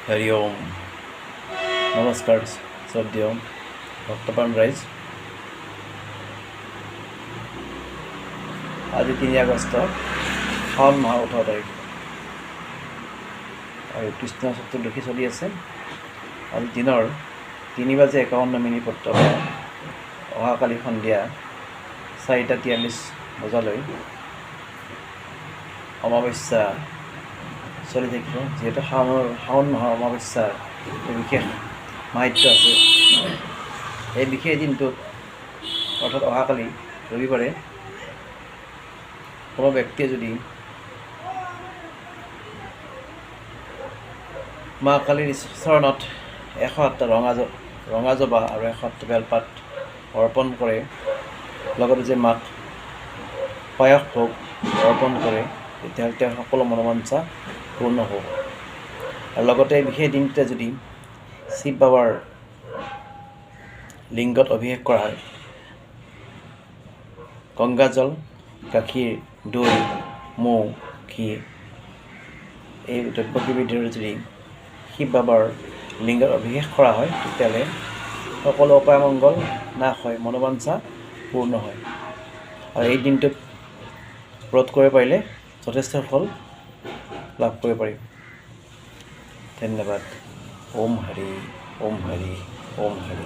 হৰি ওম নমস্কাৰ শ্ৰদ্ধেয় ভক্তপ্ৰাণ ৰাইজ। আজি 3 আগষ্ট শাওণ মাহৰ 18 তাৰিখ আৰু কৃষ্ণ চতুৰ্দশী চলি আছে। আজি দিনৰ 3:51 পৰা অহাকালি সন্ধিয়া 4:43 বজালৈ অমাৱস্যা চলি থাকিব। যিহেতু শাওণ মাহৰ অমাৱস্যাৰ বিশেষ মাহাত্য আছে। এই বিশেষ দিনটোত অৰ্থাৎ অহাকালি ৰবিবাৰে কোনো ব্যক্তিয়ে যদি মা কালীৰ চৰণত 108টা ৰঙা জবা আৰু 108টা বেলপাত অৰ্পণ কৰে, লগতে যে মাক পায়স ভোগ অৰ্পণ কৰে, তেতিয়াহ'লে তেওঁৰ সকলো মনোবাঞ্ছা পূৰ্ণ হ'ব। আৰু লগতে বিশেষ দিনটোতে যদি শিৱ বাবাৰ লিংগত অভিষেক কৰা হয়, গংগাজল, গাখীৰ, দৈ, মৌ, ঘি এই দ্ৰব্যকেইবিধৰ যদি শিৱ বাবাৰ লিংগত অভিষেক কৰা হয়, তেতিয়াহ'লে সকলো অপায় মংগল নাশ হয়, মনোবাঞ্ছা পূৰ্ণ হয়। আৰু এই দিনটোত ব্ৰত কৰিব পাৰিলে যথেষ্ট ফল লাভ কৰিব পাৰি। ধন্যবাদ। ওম হৰি, ওম হৰি, ওম হৰি।